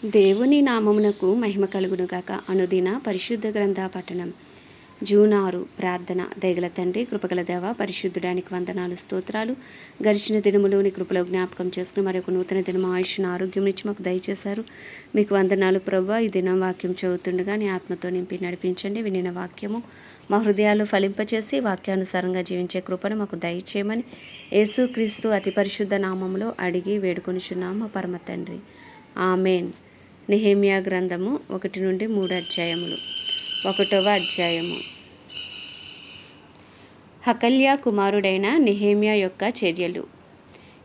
దేవుని నామమునకు మహిమ కలుగునుగాక. అనుదిన పరిశుద్ధ గ్రంథ పఠనం. జూన్ 6 ప్రార్థన. దయగల తండ్రి, కృపగల దేవ, పరిశుద్ధుడానికి వందనాలు, స్తోత్రాలు. గడిచిన దినములోని కృపలో జ్ఞాపకం చేసుకుని మరొక నూతన దినం ఆయుష్ను, ఆరోగ్యం నుంచి మాకు దయచేశారు. మీకు వందనాలు ప్రభువా. ఈ దినం వాక్యం చదువుతుండగా నీ ఆత్మతో నింపి నడిపించండి. వినిన వాక్యము మా హృదయాలు ఫలింపచేసి వాక్యానుసారంగా జీవించే కృపను మాకు దయచేయమని యేసుక్రీస్తు అతి పరిశుద్ధ నామములో అడిగి వేడుకొనిచున్నాము మా పరమ తండ్రి. ఆమెన్. నెహెమ్యా గ్రంథము 1 నుండి 3 అధ్యాయములు. 1వ అధ్యాయము. హకల్యా కుమారుడైన నెహెమ్యా యొక్క చర్యలు.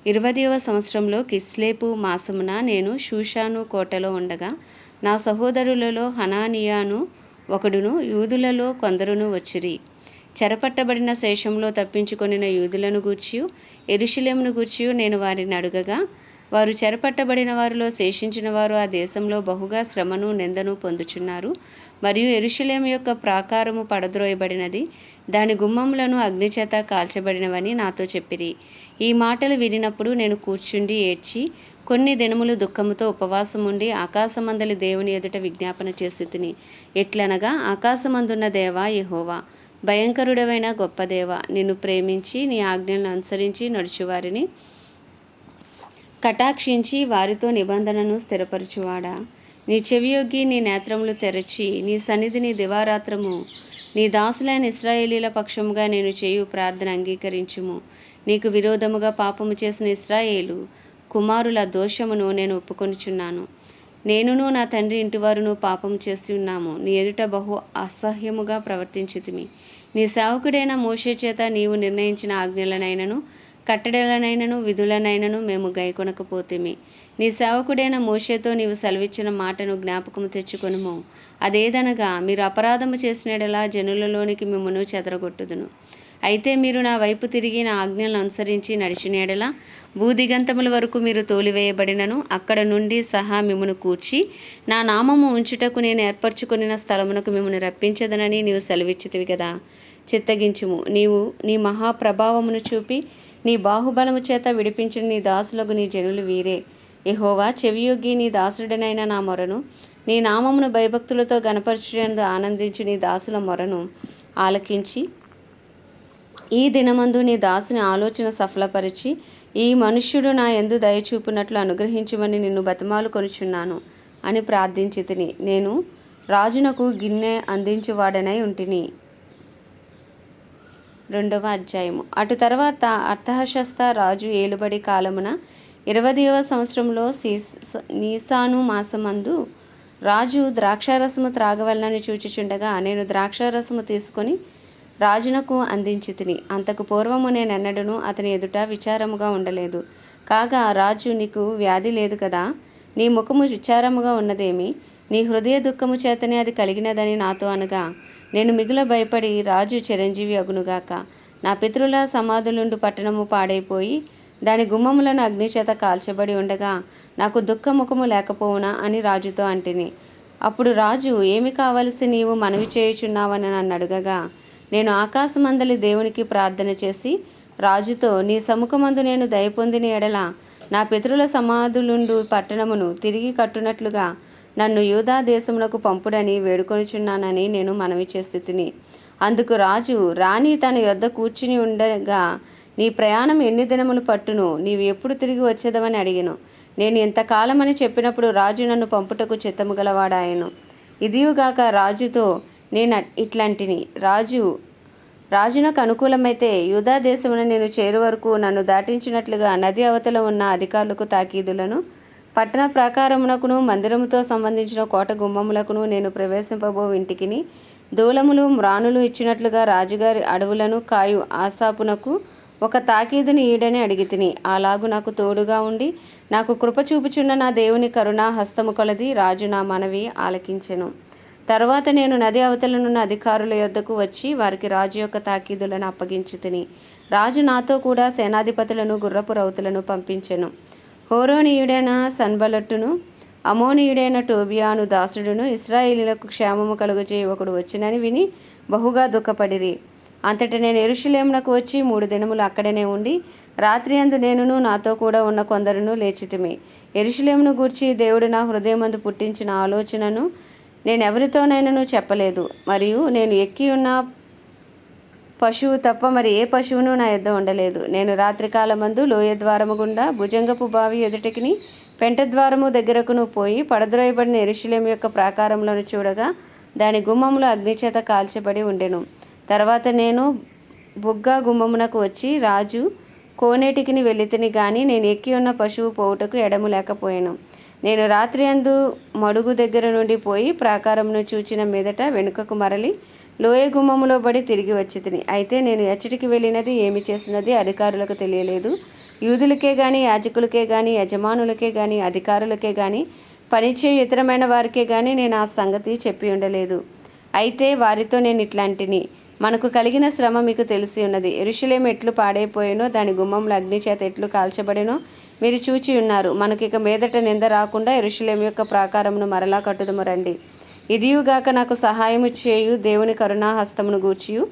20వ సంవత్సరంలో కిస్లేపు మాసమున నేను షూషాను కోటలో ఉండగా నా సహోదరులలో హనానియాను ఒకడును యూదులలో కొందరును వచ్చిరి. చెరపట్టబడిన శేషంలో తప్పించుకొనిన యూదులను గూర్చియు యెరూషలేమును గూర్చియు నేను వారిని అడుగగా, వారు చెరపట్టబడిన వారిలో శేషించిన వారు ఆ దేశంలో బహుగా శ్రమను నిందను పొందుచున్నారు, మరియు యెరూషలేము యొక్క ప్రాకారము పడద్రోయబడినది, దాని గుమ్మములను అగ్నిచేత కాల్చబడినవని నాతో చెప్పిరి. ఈ మాటలు వినినప్పుడు నేను కూర్చుండి ఏడ్చి కొన్ని దినములు దుఃఖముతో ఉపవాసముండి ఆకాశమందలి దేవుని ఎదుట విజ్ఞాపన చేసి తిని. ఎట్లనగా, ఆకాశమందున్న దేవా యెహోవా, భయంకరుడవైన గొప్ప దేవ, నిన్ను ప్రేమించి నీ ఆజ్ఞలను అనుసరించి నడుచువారిని కటాక్షించి వారితో నిబంధనను స్థిరపరచువాడా, నీ చెవియొగ్గి నీ నేత్రములు తెరచి నీ సన్నిధిని దివారాత్రము నీ దాసులైన ఇశ్రాయేలీల పక్షముగా నేను చేయు ప్రార్థన అంగీకరించుము. నీకు విరోధముగా పాపము చేసిన ఇశ్రాయేలు కుమారుల దోషమును నేను ఒప్పుకొనుచున్నాను. నేనును నా తండ్రి ఇంటివారును పాపము చేసి ఉన్నాము. నీ ఎదుట బహు అసహ్యముగా ప్రవర్తించితిమి. నీ సేవకుడైన మోషే చేత నీవు నిర్ణయించిన ఆజ్ఞలనైనను కట్టడలనైనను విధులనైనను మేము గైకొనకపోతిమి. నీ సేవకుడైన మోషేతో నీవు సెలవిచ్చిన మాటను జ్ఞాపకము తెచ్చుకొనుము. అదేదనగా, మీరు అపరాధము చేసినడలా జనులలోనికి మిమ్మను చెదరగొట్టుదును. అయితే మీరు నా వైపు తిరిగి నా ఆజ్ఞలను అనుసరించి నడిచినడలా భూదిగంతముల వరకు మీరు తోలివేయబడినను అక్కడ నుండి సహా మిమ్మను కూర్చి నా నామము ఉంచుటకు నేను ఏర్పరచుకొనిన స్థలమునకు మిమ్మను రప్పించదనని నీవు సెలవిచ్చితివి కదా. చిత్తగించుము. నీవు నీ మహాప్రభావమును చూపి నీ బాహుబలము చేత విడిపించిన నీ దాసులకు నీ జనులు వీరే. యెహోవా, చెవియొగ్గి నీ దాసుడనైన నా మొరను, నీ నామమును భయభక్తులతో గణపరచుటందు ఆనందించి నీ దాసుల మొరను ఆలకించి ఈ దినమందు నీ దాసుని ఆలోచన సఫలపరిచి ఈ మనుష్యుడు నా యందు దయచూపునట్లు అనుగ్రహించమని నిన్ను బతిమాలు కొనుచున్నాను అని ప్రార్థించి తిని. నేను రాజునకు గిన్నె అందించువాడనై ఉంటిని. 2వ అధ్యాయము. అటు తర్వాత అర్తహషస్త రాజు ఏలుబడి కాలమున 20వ సంవత్సరంలో నీసాను మాసమందు రాజు ద్రాక్షారసము త్రాగవలనని చూచుచుండగా నేను ద్రాక్షారసము తీసుకొని రాజునకు అందించి తిని. అంతకు పూర్వము నేనెన్నడూను అతని ఎదుట విచారముగా ఉండలేదు. కాగా రాజు, నీకు వ్యాధి లేదు కదా, నీ ముఖము విచారముగా ఉన్నదేమి, నీ హృదయ దుఃఖము చేతనే అది కలిగినదని నాతో అనగా, నేను మిగుల భయపడి, రాజు చిరంజీవి అగునుగాక, నా పితరుల సమాధులుండు పట్టణము పాడైపోయి దాని గుమ్మములను అగ్నిచేత కాల్చబడి ఉండగా నాకు దుఃఖముఖము లేకపోవునా అని రాజుతో అంటిని. అప్పుడు రాజు, ఏమి కావలసి నీవు మనవి చేయుచున్నావని నన్ను అడగగా, నేను ఆకాశమందలి దేవునికి ప్రార్థన చేసి రాజుతో, నీ సముఖమందు నేను దయపొందిన ఎడల నా పితరుల సమాధులుండు పట్టణమును తిరిగి కట్టునట్లుగా నన్ను యూదా దేశమునకు పంపుడని వేడుకొనుచున్నానని నేను మనవి చేసి తిని. అందుకు రాజు, రాణి తన యొద్ద కూర్చుని ఉండగా, నీ ప్రయాణం ఎన్ని దినములు పట్టును, నీవు ఎప్పుడు తిరిగి వచ్చేదవని అడిగెను. నేను ఇంతకాలమని చెప్పినప్పుడు రాజు నన్ను పంపుటకు చిత్తము గలవాడాయను. ఇదియుగాక రాజుతో నేను ఇట్లాంటిని, రాజునకు అనుకూలమైతే యూదా దేశమున నేను చేరు వరకు నన్ను దాటించినట్లుగా నది అవతల ఉన్న అధికారులకు తాకీదులను, పట్టణ ప్రాకారమునకును మందిరముతో సంబంధించిన కోట గుమ్మములకును నేను ప్రవేశింపబో ఇంటికిని దూలములు మ్రానులు ఇచ్చినట్లుగా రాజుగారి అడవులను కాయు ఆసాపునకు ఒక తాకీదుని ఈడని అడిగితిని. అలాగు నాకు తోడుగా ఉండి నాకు కృప చూపుచున్న నా దేవుని కరుణా హస్తము కొలది రాజు నా మనవి ఆలకించెను. తరువాత నేను నది అవతలనున్న అధికారుల యొద్దకు వచ్చి వారికి రాజు యొక్క తాకీదులను అప్పగించి తిని. రాజు నాతో కూడా సేనాధిపతులను గుర్రపు రౌతులను పంపించెను. హోరోనీయుడైన సన్బలట్టును అమోనీయుడైన టోబియాను దాసుడును ఇశ్రాయేలీలకు క్షేమము కలుగజేయ ఒకడు వచ్చినని విని బహుగా దుఃఖపడిరి. అంతట నేను యెరూషలేమునకు వచ్చి 3 దినములు అక్కడనే ఉండి రాత్రి అందు నేనును నాతో కూడా ఉన్న కొందరును లేచితిమి. యెరూషలేమును గూర్చి దేవుడు నా హృదయమందు పుట్టించిన ఆలోచనను నేనెవరితోనైనను చెప్పలేదు. మరియు నేను ఎక్కి ఉన్న పశువు తప్ప మరి ఏ పశువును నా యొద్ద ఉండలేదు. నేను రాత్రికాలమందు లోయ ద్వారము గుండా భుజంగపు బావి ఎదుటికిని పెంట ద్వారము దగ్గరకును పోయి పడద్రోయబడిన యెరూషలేము యొక్క ప్రాకారములను చూడగా దాని గుమ్మములు అగ్నిచేత కాల్చబడి ఉండెను. తర్వాత నేను బుగ్గా గుమ్మమునకు వచ్చి రాజు కోనేటికిని వెళ్ళితిని గాని నేను ఎక్కి ఉన్న పశువు పోవుటకు ఎడము లేకపోయాను. నేను రాత్రి అందు మడుగు దగ్గర నుండి పోయి ప్రాకారమును చూచిన మీదట వెనుకకు మరలి లోయ గుమ్మములో పడి తిరిగి వచ్చి తిని. అయితే నేను ఎచ్చటికి వెళ్ళినది ఏమి చేసినది అధికారులకు తెలియలేదు. యూదులకే గాని యాజకులకే గాని యజమానులకే గాని అధికారులకే గాని పనిచేయు ఇతరమైన వారికే గాని నేను ఆ సంగతి చెప్పి ఉండలేదు. అయితే వారితో నేను ఇట్లాంటిని, మనకు కలిగిన శ్రమ మీకు తెలిసి ఉన్నది. యెరూషలేము ఎట్లు పాడైపోయేనో దాని గుమ్మములు అగ్ని చేత ఎట్లు కాల్చబడేనో మీరు చూచి ఉన్నారు. మనకిక మీదట నింద రాకుండా యెరూషలేము యొక్క ప్రాకారమును మరలా కట్టుదము రండి. ఇదియుగాక నాకు సహాయము చేయు దేవుని కరుణాహస్తమును గూర్చియు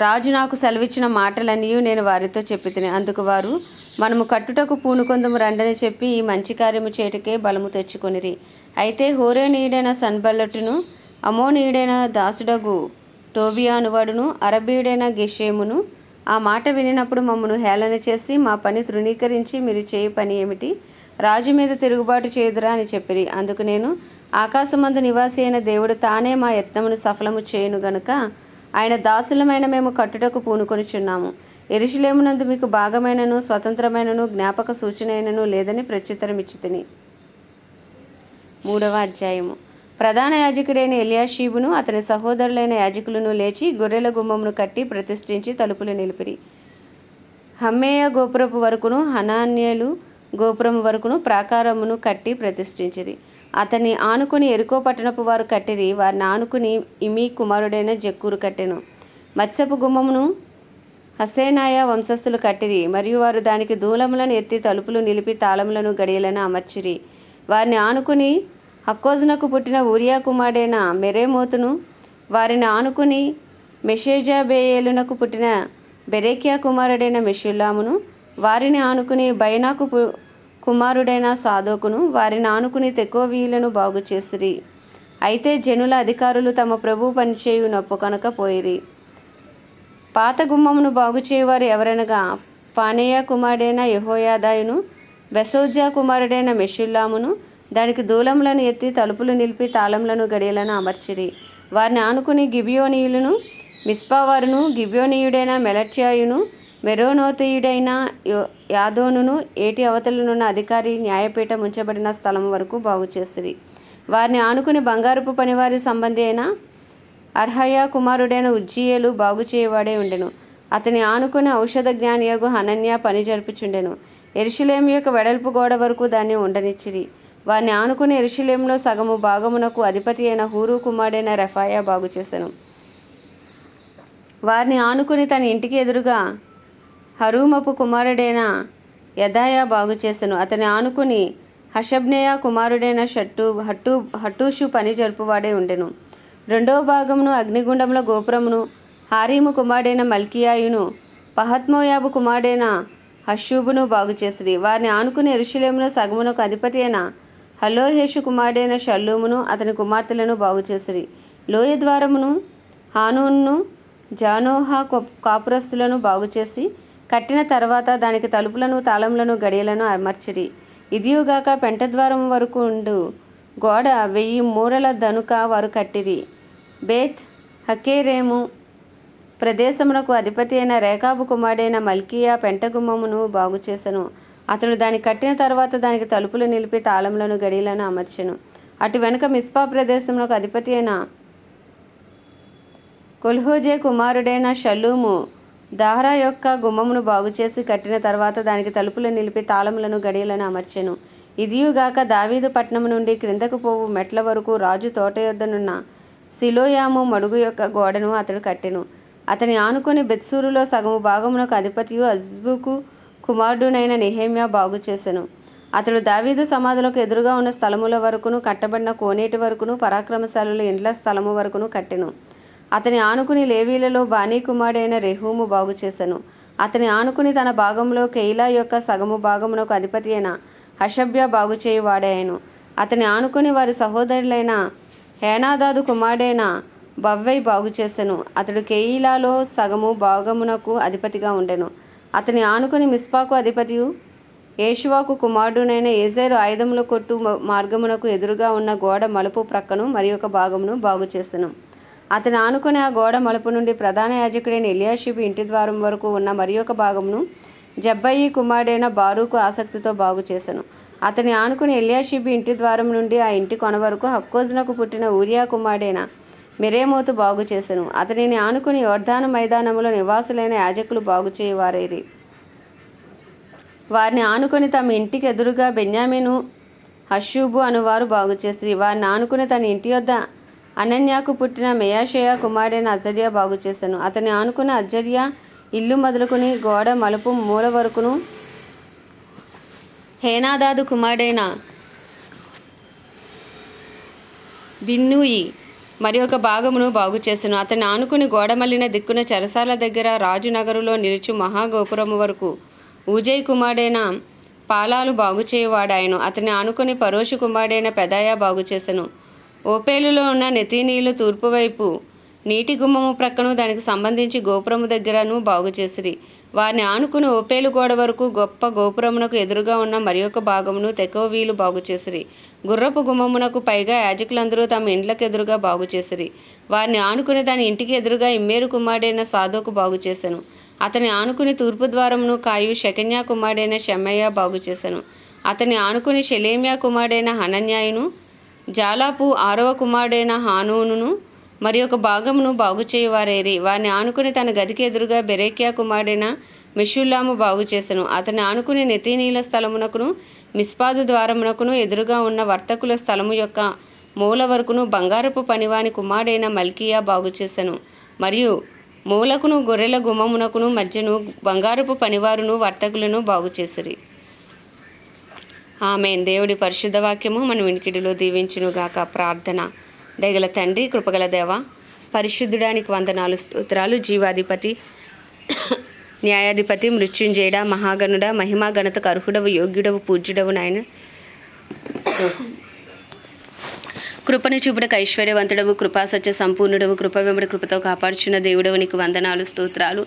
రాజు నాకు సెలవిచ్చిన మాటలన్నీ నేను వారితో చెప్పితిని. అందుకు వారు మనము కట్టుటకు పూనుకొందుము రండని చెప్పి ఈ మంచి కార్యము చేటుకే బలము తెచ్చుకొనిరి. అయితే హోరేనీయుడైన సన్బల్లటును అమోనీయుడైన దాసుడగు టోబియానువాడును అరబీయుడైన గెషేమును ఆ మాట వినినప్పుడు మమ్మను హేళన చేసి మా పని తృణీకరించి మీరు చేయు పని ఏమిటి? రాజు మీద తిరుగుబాటు చేయుదురా అని చెప్పిరి. అందుకు నేను ఆకాశమందు నివాసి అయిన దేవుడు తానే మా యత్నమును సఫలము చేయును గనుక ఆయన దాసులమైన మేము కట్టుటకు పూనుకొనిచున్నాము. యెరూషలేమునందు మీకు భాగమైనను స్వతంత్రమైనను జ్ఞాపక సూచనైనను లేదని ప్రత్యుత్తరం ఇచ్చితిని. 3వ అధ్యాయము. ప్రధాన యాజకుడైన ఎల్యాషీబును అతని సహోదరులైన యాజకులను లేచి గొర్రెల గుమ్మమును కట్టి ప్రతిష్ఠించి తలుపులు నిలిపిరి. హమ్మేయ గోపురపు వరకును హనాన్యేలు గోపురము వరకును ప్రాకారమును కట్టి ప్రతిష్ఠించిరి. అతన్ని ఆనుకుని ఎరుకో పట్టణపు వారు కట్టిరి. వారిని ఆనుకుని ఇమీ కుమారుడైన జక్కూరు కట్టెను. మత్స్యపు గుమ్మమును హసేనాయ వంశస్థులు కట్టిరి. మరియు వారు దానికి దూలములను ఎత్తి తలుపులు నిలిపి తాళములను గడియలను అమర్చిరి. వారిని ఆనుకుని హక్కోజునకు పుట్టిన ఊరియా కుమారుడైన మెరేమోతును, వారిని ఆనుకుని మెషేజాబేయేలునకు పుట్టిన బెరేక్యా కుమారుడైన మెషుల్లామును, వారిని ఆనుకుని బయనాకు కుమారుడైన సాదోకును, వారిని ఆనుకుని తెకోవీయులను బాగు చేసిరి. అయితే జనుల అధికారులు తమ ప్రభు పనిచేయు నొప్పుకొనకపోయిరి. పాత గుమ్మమును బాగు చేయువారు ఎవరనగా పానేయ కుమారుడైన యెహోయాదాయును, బెసోజ్యా కుమారుడైన మెషుల్లామును, దానికి దూలములను ఎత్తి తలుపులు నిలిపి తాళములను గడియలను అమర్చిరి. వారిని ఆనుకుని గిబియోనీయులను, మిస్పావారును, గిబియోనీయుడైన మెలట్యాయును, మెరోనోతీయుడైన యాదోనును ఏటి అవతలనున్న అధికారి న్యాయపీఠం ఉంచబడిన స్థలం వరకు బాగు చేసిరి. వారిని ఆనుకుని బంగారపు పనివారి సంబంధి అయిన అర్హయ కుమారుడైన ఉజ్జీయేలు బాగు చేయవాడే ఉండెను. అతని ఆనుకుని ఔషధ జ్ఞానియగు హనన్య పని జరుపుచుండెను. యెరూషలేము యొక్క వెడల్పు గోడ వరకు దాన్ని ఉండనిచ్చిరి. వారిని ఆనుకుని యెరూషలేములో సగము భాగమునకు అధిపతి అయిన హూరు కుమారుడైన రెఫాయా బాగు చేసెను. వారిని ఆనుకుని తన ఇంటికి ఎదురుగా హరూమపు కుమారుడైన యదాయా బాగు చేసెను. అతని ఆనుకుని హషబ్నేయ కుమారుడైన హట్టూషు పని జరుపువాడే ఉండెను. 2వ భాగమును అగ్నిగుండముల గోపురమును హారీము కుమారుడైన మల్కియాయును, పహత్మోయాబు కుమారుడైన హషూబును బాగు చేసిరి. వారిని ఆనుకుని యెరూషలేములో సగమునకు అధిపతి అయిన హలోహేషు కుమారుడైన షల్లూమును అతని కుమార్తెలను బాగు చేసిరి. లోయ ద్వారమును హానూన్ను జానోహా కాపురస్తులను బాగు చేసి కట్టిన తర్వాత దానికి తలుపులను తాళములను గడియలను అమర్చిరి. ఇదియుగాక పెంటద్వారము వరకు ఉండు గోడ 1000 మూరల దనుక వారు కట్టిరి. బేత్ హకేరేము ప్రదేశమునకు అధిపతి అయిన రేకాబు కుమారుడైన మల్కియా పెంటగుమ్మమును బాగు చేసెను. అతడు దాన్ని కట్టిన తర్వాత దానికి తలుపులు నిలిపి తాళములను గడియలను అమర్చెను. అటు వెనుక మిస్పా ప్రదేశమునకు అధిపతి అయిన కొల్హోజే కుమారుడైన షల్లూము దాహరా యొక్క గుమ్మమును బాగు చేసి కట్టిన తర్వాత దానికి తలుపులు నిలిపి తాళములను గడియలను అమర్చెను. ఇదియుగాక దావీదు పట్టణము నుండి క్రిందకు పోవు మెట్ల వరకు రాజు తోట యొద్దనున్న సిలోయాము మడుగు యొక్క గోడను అతడు కట్టెను. అతని ఆనుకొని బెత్సూరులో సగము భాగమునకు అధిపతియు అజ్బుకు కుమారుడునైన నెహెమ్యా బాగు చేసెను. అతడు దావీదు సమాధులకు ఎదురుగా ఉన్న స్థలముల వరకును కట్టబడిన కోనేటి వరకును పరాక్రమశాలుల ఇండ్ల స్థలము వరకును కట్టెను. అతని ఆనుకుని లేవీలలో బానీ కుమారుడైన రెహూము బాగు చేసెను. అతని ఆనుకుని తన భాగంలో కెయిలా యొక్క సగము భాగమునకు అధిపతి అయిన హషబ్య బాగు చేయువాడాయను. అతని ఆనుకుని వారి సహోదరులైన హేనాదాదు కుమారుడైన బవ్వై బాగు చేసెను. అతడు కెయిలాలో సగము భాగమునకు అధిపతిగా ఉండెను. అతని ఆనుకుని మిస్పాకు అధిపతియు యేషువాకు కుమారుడునైన ఏజేరు ఆయుధముల కొట్టు మార్గమునకు ఎదురుగా ఉన్న గోడ మలుపు ప్రక్కను మరి ఒక భాగమును బాగు చేసెను. అతని ఆనుకుని ఆ గోడ మలుపు నుండి ప్రధాన యాజకుడైన ఎలియాషిబు ఇంటి ద్వారం వరకు ఉన్న మరి ఒక భాగమును జబ్బయి కుమారుడైన బారూకు ఆసక్తితో బాగు చేసెను. అతని ఆనుకుని ఎలియాషిబు ఇంటి ద్వారం నుండి ఆ ఇంటి కొన వరకు హక్కోజునకు పుట్టిన ఊరియా కుమారుడైన మెరేమోతు బాగు చేసెను. అతనిని ఆనుకుని యోర్దాను మైదానములో నివాసులైన యాజకులు బాగు చేయువారైరి. వారిని ఆనుకొని తమ ఇంటికి ఎదురుగా బెన్యామీను హషూబు అనువారు బాగు చేసిరి. వారిని ఆనుకుని తన ఇంటి యొద్ద అనన్యాకు పుట్టిన మెయాషయ కుమారుడైన అజర్యా బాగు చేసెను. అతని ఆనుకున్న అజర్యా ఇల్లు మొదలుకొని గోడ మలుపు మూల వరకును హేనాదాదు కుమారుడైన బిన్నూయి మరి ఒక భాగమును బాగు చేసెను. అతన్ని ఆనుకుని గోడ మల్లిన దిక్కున చెరసాల దగ్గర రాజు నగరులో నిలుచు మహాగోపురము వరకు ఊజై కుమారుడైన పాలాలు బాగు చేయువాడాయను. అతన్ని ఆనుకుని పరోషు కుమారుడైన పెదాయా బాగు చేసెను. ఓపేలులో ఉన్న నెతీనీలు తూర్పు వైపు నీటి గుమ్మము ప్రక్కను దానికి సంబంధించి గోపురము దగ్గరను బాగు చేసిరి. వారిని ఆనుకుని ఓపేలు గోడ వరకు గొప్ప గోపురమునకు ఎదురుగా ఉన్న మరి ఒక భాగమును తెకోవీలు బాగు చేసిరి. గుర్రపు గుమ్మమునకు పైగా యాజకులందరూ తమ ఇండ్లకు ఎదురుగా బాగు చేసిరి. వారిని ఆనుకుని దాని ఇంటికి ఎదురుగా ఇమ్మేరు కుమారుడైన సాదోకు బాగు చేసెను. అతని ఆనుకుని తూర్పు ద్వారమును కాయు షెకన్యా కుమారుడైన షెమయ్య బాగు చేసెను. అతని ఆనుకుని షెలేమ్యా కుమారుడైన హనన్యాయును జాలాపు 6వ కుమారుడైన హానూనును మరి ఒక భాగమును బాగు చేయువారేరి. వారిని ఆనుకుని తన గదికి ఎదురుగా బెరేక్యా కుమారుడైన మెషుల్లాము బాగు చేసెను. అతని ఆనుకుని నెతీనీల స్థలమునకును మిస్పాదు ద్వారమునకును ఎదురుగా ఉన్న వర్తకుల స్థలము యొక్క మూల వరకును బంగారపు పనివాని కుమారుడైన మల్కియా బాగు చేసెను. మరియు మూలకును గొర్రెల గుమ్మమునకును మధ్యను బంగారపు పనివారును వర్తకులను బాగు చేసిరి. ఆమేన్. దేవుడి పరిశుద్ధ వాక్యము మన వినికిడిలో దీవించునుగాక. ప్రార్థన. దయగల తండ్రి, కృపగల దేవ, పరిశుద్ధుడానికి వందనాలు, స్తోత్రాలు. జీవాధిపతి, న్యాయాధిపతి, మృత్యుంజయుడ, మహాగణుడ, మహిమా ఘనతకు అర్హుడవు, యోగ్యుడవు, పూజ్యుడవు నాయన. కృపను చూపుడకు ఐశ్వర్యవంతుడవు, కృపాసత్య సంపూర్ణుడవు, కృప వెంబడి కృపతో కాపాడుచున్న దేవుడవు, నీకు వందనాలు, స్తోత్రాలు.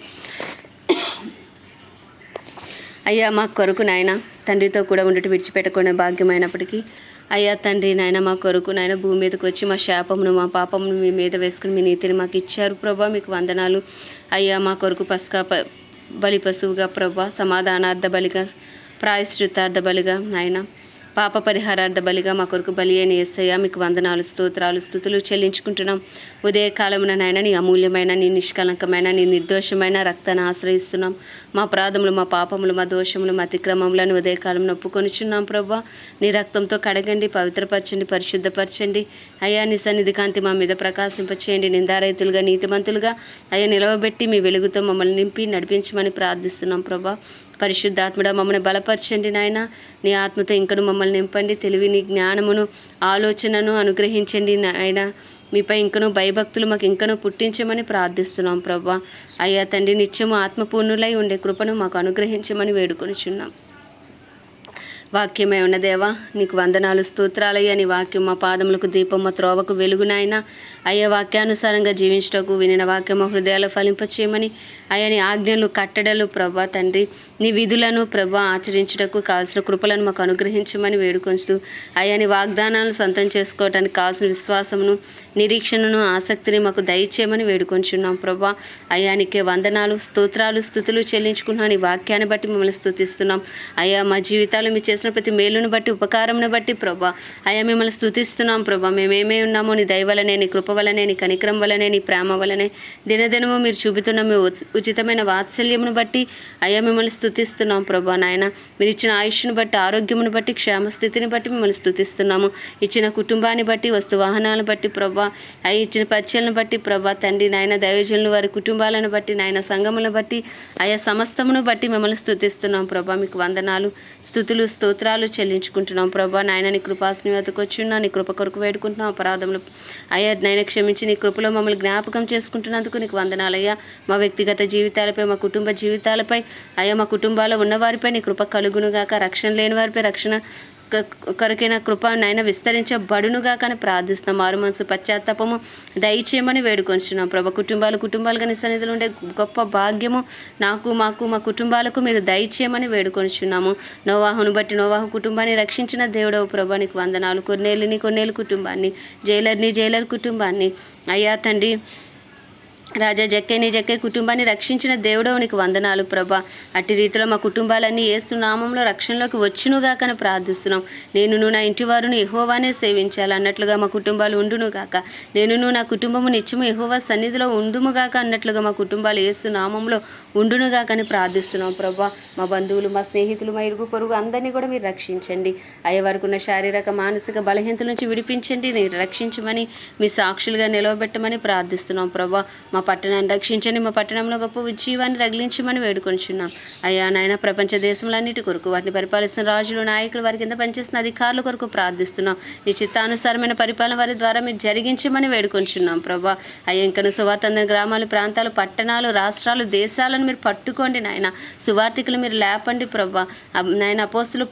అయ్యా, మా కొరకు నాయన తండ్రితో కూడా ఉండేటి విడిచిపెట్టకుండా భాగ్యమైనప్పటికీ అయ్యా తండ్రి నాయన మా కొరకు నాయన భూమి మీదకి వచ్చి మా శాపమును మా పాపమును మీ మీద వేసుకుని మీ నీతిని మాకు ఇచ్చారు ప్రభా. మీకు వందనాలు అయ్యా. మా కొరకు పస్కా బలి పశువుగా ప్రభా, సమాధానార్థ బలిగా, ప్రాయశ్చిత్తార్థ బలిగా నాయన, పాప పరిహారార్థ బలిగా మా కొరకు బలి అయిన యేసయ్య మీకు వందనాలు, స్తోత్రాలు, స్తుతులు చెల్లించుకుంటున్నాం. ఉదయకాలమున నాయన నీ అమూల్యమైన, నీ నిష్కలంకమైన, నీ నిర్దోషమైన రక్తాన్ని ఆశ్రయిస్తున్నాం. మా అపరాధములు, మా పాపములు, మా దోషములు, మా అతిక్రమములను ఉదయకాలంలో ఒప్పుకొనిచున్నాం ప్రభా. నీ రక్తంతో కడగండి, పవిత్రపరచండి, పరిశుద్ధపరచండి అయ్యా. నీ సన్నిధి కాంతి మా మీద ప్రకాశింపచేయండి. నిందారైతులుగా, నీతిమంతులుగా అయ్యా నిలవబెట్టి మీ వెలుగుతో మమ్మల్ని నింపి నడిపించమని ప్రార్థిస్తున్నాం ప్రభా. పరిశుద్ధాత్ముడ మమ్మల్ని బలపరచండి నాయన. నీ ఆత్మతో ఇంకను మమ్మల్ని నింపండి. తెలివిని, జ్ఞానమును, ఆలోచనను అనుగ్రహించండి నాయన. మీపై ఇంకనూ భయభక్తులు మాకు ఇంకనూ పుట్టించమని ప్రార్థిస్తున్నాం ప్రభా. అయ్యా తండ్రి, నిత్యము ఆత్మపూర్ణులై ఉండే కృపను మాకు అనుగ్రహించమని వేడుకొనిచున్నాం. వాక్యమే ఉన్న దేవా, నీకు వందనాలు, స్తోత్రాలయ్యా. నీ వాక్యం మా పాదములకు దీపం, మా త్రోవకు వెలుగునాయన అయ్యా. వాక్యానుసారంగా జీవించటకు, వినిన వాక్యం మా హృదయాలు ఫలింపచేయమని అయ్యా. నీ ఆజ్ఞలు, కట్టడలు ప్రభా తండ్రి, నీ విధులను ప్రభా ఆచరించుటకు కావాల్సిన కృపలను మాకు అనుగ్రహించమని వేడుకొంచుతూ అయ్యా. నీ వాగ్దానాలను సొంతం చేసుకోవటానికి కావాల్సిన విశ్వాసమును, నిరీక్షణను, ఆసక్తిని మాకు దయచేయమని వేడుకొంచున్నాం ప్రభా. అయ్యా నీకే వందనాలు, స్తోత్రాలు, స్తుతులు చెల్లించుకుంటున్నాం. నీ వాక్యాన్ని బట్టి మిమ్మల్ని స్తుతిస్తున్నాం అయ్యా. మా జీవితాలు మీ చేసిన ప్రతి మేలును బట్టి, ఉపకారంను బట్టి ప్రభా అయ్యా మిమ్మల్ని స్తుతిస్తున్నాం ప్రభా. మేమేమే ఉన్నామో నీ దయ వలనే, నీ కృప వలనే, నీ కనికరం వలనే, నీ ప్రేమ వలనే దినదినము మీరు చూపుతున్న మీ ఉచితమైన వాత్సల్యమును బట్టి అయ్యా మిమ్మల్ని స్తుతిస్తున్నాం ప్రభా. నాయన మీరు ఇచ్చిన ఆయుష్ను బట్టి, ఆరోగ్యమును బట్టి, క్షేమస్థితిని బట్టి మిమ్మల్ని స్తుతిస్తున్నాము. ఇచ్చిన కుటుంబాన్ని బట్టి, వస్తు వాహనాలను బట్టి ప్రభా అయ్యి, ఇచ్చిన పరిచయలను బట్టి ప్రభా తండ్రి నాయన, దైవజనులు వారి కుటుంబాలను బట్టి నాయన, సంఘములను బట్టి అయ్యా సమస్తమును బట్టి మిమ్మల్ని స్తుతిస్తున్నాం ప్రభా. మీకు వందనాలు, స్తుతులు, స్తోత్రాలు చెల్లించుకుంటున్నాం ప్రభా. నాయన నీ కృపాసని వెతకొచ్చున్నా, నీ కృప కొరకు వేడుకుంటున్నాం. అపరాధములు అయ్యా నాయన క్షమించి నీ కృపలో మమ్మల్ని జ్ఞాపకం చేసుకుంటున్నందుకు నీకు వందనాలయ్యా. మా వ్యక్తిగత జీవితాలపై, మా కుటుంబ జీవితాలపై, అయ్యా మా కుటుంబాల్లో ఉన్నవారిపై నీ కృప కలుగునుగాక. రక్షణ లేని వారిపై రక్షణ కొరకైన కృప నాయన విస్తరించబడునుగా కానీ ప్రార్థిస్తున్నాం. మారు మనసు పశ్చాత్తాపము దయచేయమని వేడుకొంచున్నాం ప్రభా. కుటుంబాలుగా నీ సన్నిధిలో ఉండే గొప్ప భాగ్యము మాకు మా కుటుంబాలకు మీరు దయచేయమని వేడుకొంచున్నాము. నోవాహును బట్టి నోవాహు కుటుంబాన్ని రక్షించిన దేవుడవు ప్రభా, నీకు వందనాలు. కొన్నేళ్ళు కుటుంబాన్ని, జైలర్ కుటుంబాన్ని, అయ్యా తండ్రి రాజా జక్కయ్య కుటుంబాన్ని రక్షించిన దేవుడవు నీకు వందనాలు ప్రభా. అట్టి రీతిలో మా కుటుంబాలన్నీ యేసు నామంలో రక్షణలోకి వచ్చునుగాకని ప్రార్థిస్తున్నాం. నేనును నా ఇంటి వారును యెహోవానే సేవించాలి అన్నట్లుగా మా కుటుంబాలు ఉండునుగాక. నేనును నా కుటుంబము నిత్యము యెహోవా సన్నిధిలో ఉండుముగాక అన్నట్లుగా మా కుటుంబాలు యేసు నామంలో ఉండునుగాకని ప్రార్థిస్తున్నాం ప్రభా. మా బంధువులు, మా స్నేహితులు, మా ఇరుగు పొరుగు అందరినీ కూడా మీరు రక్షించండి. అయ్యే వరకు ఉన్న శారీరక మానసిక బలహీనతల నుంచి విడిపించండి, మీరు రక్షించమని, మీ సాక్షులుగా నిలవబెట్టమని ప్రార్థిస్తున్నాం ప్రభా. మా పట్టణాన్ని రక్షించండి, మా పట్టణంలో గొప్ప ఉజ్జీవాన్ని రగిలించమని వేడుకొంచున్నాం. అయ్యా నాయన ప్రపంచ దేశంలన్నిటి కొరకు, వాటిని పరిపాలిస్తున్న రాజులు, నాయకులు, వారి కింద పనిచేస్తున్న అధికారుల కొరకు ప్రార్థిస్తున్నాం. నీ చిత్తానుసారమైన పరిపాలన వారి ద్వారా మీరు జరిగించమని వేడుకొంచున్నాం ప్రభా. అయ్యా ఇంకను సువార్త అందరి గ్రామాలు, ప్రాంతాలు, పట్టణాలు, రాష్ట్రాలు, దేశాలను మీరు పట్టుకోండి నాయన. సువార్థికులు మీరు లేపండి ప్రభా. నాయన అపోస్తులు,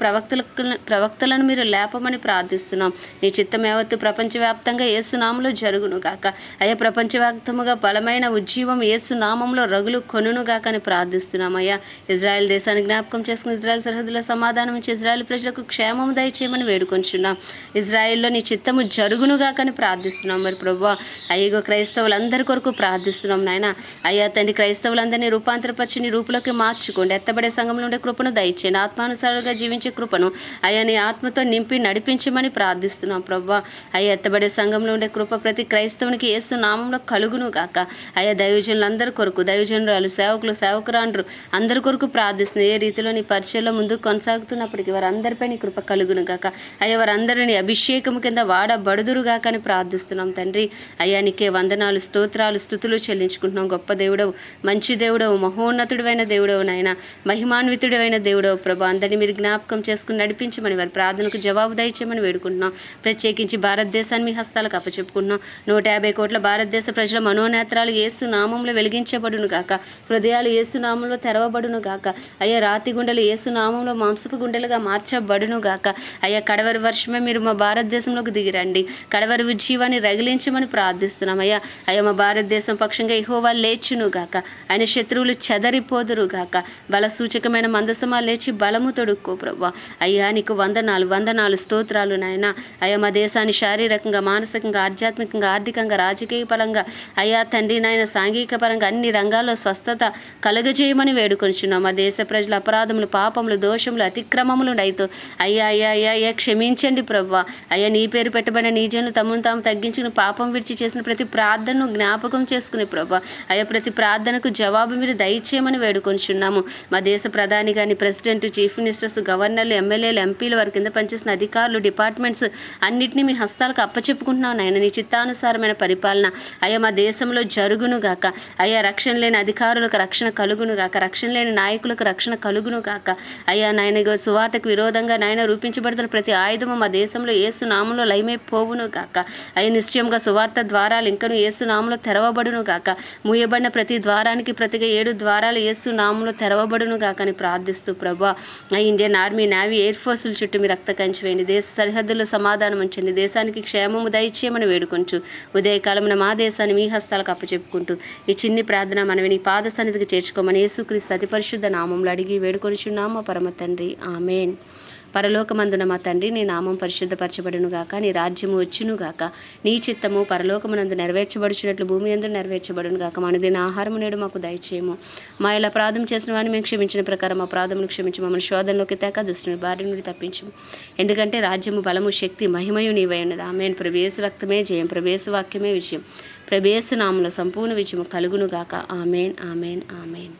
ప్రవక్తలను మీరు లేపమని ప్రార్థిస్తున్నాం. నీ చిత్తం యావత్తు ప్రపంచవ్యాప్తంగా యేసునామంలో జరుగును గాక. అయ్యా ప్రపంచవ్యాప్తముగా బలమైన ఉజ్జీవం యేసు నామంలో రగులు కొనుగాకని ప్రార్థిస్తున్నాం. అయ్యా ఇజ్రాయెల్ దేశాన్ని జ్ఞాపకం చేసుకుని ఇజ్రాయెల్ సరిహద్దుల సమాధానం ఇచ్చి ఇజ్రాయెల్ ప్రజలకు క్షేమము దయచేయమని వేడుకొంచున్నాం. ఇజ్రాయెల్లో నీ చిత్తము జరుగునుగాకని ప్రార్థిస్తున్నాం. మరి ప్రభా అయ్యో క్రైస్తవులందరి కొరకు ప్రార్థిస్తున్నాం నాయన. అయ్యా తండ్రి క్రైస్తవులందరినీ రూపాంతరపరిచి నీ రూపులోకి మార్చుకోండి. ఎత్తబడే సంఘంలో ఉండే కృపను దయచేయండి. ఆత్మానుసారంగా జీవించే కృపను అయ్యా నీ ఆత్మతో నింపి నడిపించమని ప్రార్థిస్తున్నాం ప్రభా. అయ్యా ఎత్తబడే సంఘంలో ఉండే కృప ప్రతి క్రైస్తవునికి యేసు నామంలో కలుగును గాక. అయ్యా దైవజనులందరి కొరకు, దైవజనురాలు, సేవకులు, సేవకురాండ్రు అందరి కొరకు ప్రార్థిస్తుంది. ఏ రీతిలో నీ పరిచయంలో ముందుకు కొనసాగుతున్నప్పటికీ వారందరిపై నీ కృప కలుగును గాక. అయ్యా వారందరినీ అభిషేకం కింద వాడబడుదురుగాక అని ప్రార్థిస్తున్నాం తండ్రి. అయ్యా నీకే వందనాలు, స్తోత్రాలు, స్తుతులు చెల్లించుకుంటున్నాం. గొప్ప దేవుడవు, మంచి దేవుడవు, మహోన్నతుడైన దేవుడవు నాయన, మహిమాన్వితుడైన దేవుడవు ప్రభా. అందరినీ మీరు జ్ఞాపకం చేసుకుని నడిపించమని, వారి ప్రార్థనకు జవాబు దయచేయమని వేడుకుంటున్నాం. ప్రత్యేకించి భారతదేశాన్ని మీ హస్తాలకు అప్పచెప్పుకుంటున్నాం. 150 కోట్ల భారతదేశ ప్రజల మనోనేత్రాలు యేసు నామంలో వెలిగించబడును గాక. హృదయాలు యేసు నామంలో తెరవబడును గాక. అయ్యా రాతి గుండెలు యేసు నామంలో మాంసపు గుండెలుగా మార్చబడును గాక. అయ్యా కడవరి వర్షమే మీరు మా భారతదేశంలోకి దిగిరండి. కడవరి ఉజ్జీవాన్ని రగిలించమని ప్రార్థిస్తున్నాం. అయ్యా మా భారతదేశం పక్షంగా యెహోవా లేచును గాక. ఆయన శత్రువులు చెదరిపోదురు గాక. బల సూచకమైన మందసమా లేచి బలము తొడుక్కో ప్రభా. అయ్యా నీకు వందనాలు, స్తోత్రాలు నాయన. అయ్యా మా దేశాన్ని శారీరకంగా, మానసికంగా, ఆధ్యాత్మికంగా, ఆర్థికంగా, రాజకీయ పరంగా, అయ్యా తండ్రి నాయన సాంఘిక పరంగా అన్ని రంగాల్లో స్వస్థత కలుగజేయమని వేడుకొంచున్నాం. మా దేశ ప్రజల అపరాధములు, పాపములు, దోషములు, అతిక్రమములు నైతో అయ్యా క్షమించండి ప్రభా. అయ్యా నీ పేరు పెట్టబడిన నీ జనులు తమను తాము తగ్గించుకుని పాపం విడిచి చేసిన ప్రతి ప్రార్థనను జ్ఞాపకం చేసుకుని ప్రభా. అయ్యా ప్రతి ప్రార్థనకు జవాబు మీరు దయచేయమని వేడుకొంచున్నాము. మా దేశ ప్రధాని కానీ, ప్రెసిడెంట్, చీఫ్ మినిస్టర్స్, గవర్నర్లు, ఎమ్మెల్యేలు, ఎంపీలు, వారి కింద పనిచేసిన అధికారులు, డిపార్ట్మెంట్స్ అన్నింటినీ మీ హస్తాలకు అప్పచెప్పుకుంటున్నాం నాయన. నీ చిత్తానుసారమైన పరిపాలన అయ్యా మా దేశంలో జరుగును గాక. అయ్యా రక్షణ లేని అధికారులకు రక్షణ కలుగును గాక. రక్షణ లేని నాయకులకు రక్షణ కలుగును గాక. అయ్యా నాయన సువార్తకు విరోధంగా నాయన రూపించబడుతున్న ప్రతి ఆయుధము మా దేశంలో యేసు నామంలో లయమైపోవును గాక. అయ్యా నిశ్చయంగా సువార్త ద్వారాలు ఇంకను యేసు నామంలో తెరవబడును గాక. మూయబడిన ప్రతి ద్వారానికి ప్రతిగా 7 ద్వారాలు యేసు నామంలో తెరవబడును గాక అని ప్రార్థిస్తూ ప్రభా. ఇండియన్ ఆర్మీ, నేవీ, ఎయిర్ ఫోర్సుల చుట్టూ మీరు రక్త కంచి వేయండి. దేశ సరిహద్దుల్లో సమాధానం ఉంచండి. దేశానికి క్షేమము దయచేయమని వేడుకొంచు. ఉదయకాలమున మా దేశాన్ని మీ హస్తాలకు అప్పచెప్పుకుంటూ ఈ చిన్ని ప్రార్థన మనవి నీ పాద సన్నిధికి చేర్చుకోమని యేసుక్రీస్తు అతి పరిశుద్ధ నామంలో అడిగి వేడుకొనిచున్నాము పరమ తండ్రి, ఆమేన్. పరలోకమందున మా తండ్రి, నీ నామం పరిశుద్ధపరచబడును గాక. నీ రాజ్యము వచ్చును గాక. నీ చిత్తము పరలోకమునందు నెరవేర్చబడుచున్నట్లు భూమి యందు నెరవేర్చబడును గాక. మనదిన ఆహారము నేడు మాకు దయచేయము. మా ఇలా అపరాధం చేసిన వారిని మేము క్షమించిన ప్రకారం అపరాధమును క్షమించి మమ్మల్ని శోధనలోకి తేక దుష్టుని బారి నుండి తప్పించము. ఎందుకంటే రాజ్యము, బలము, శక్తి, మహిమయు నీవై ఉన్నది. ఆమేన్. ప్రభు యేసు రక్తమే జయం, ప్రభు యేసు వాక్యమే విజయం, ప్రభు యేసు నామములో సంపూర్ణ విజయము కలుగును గాక. ఆమేన్, ఆమేన్, ఆమేన్.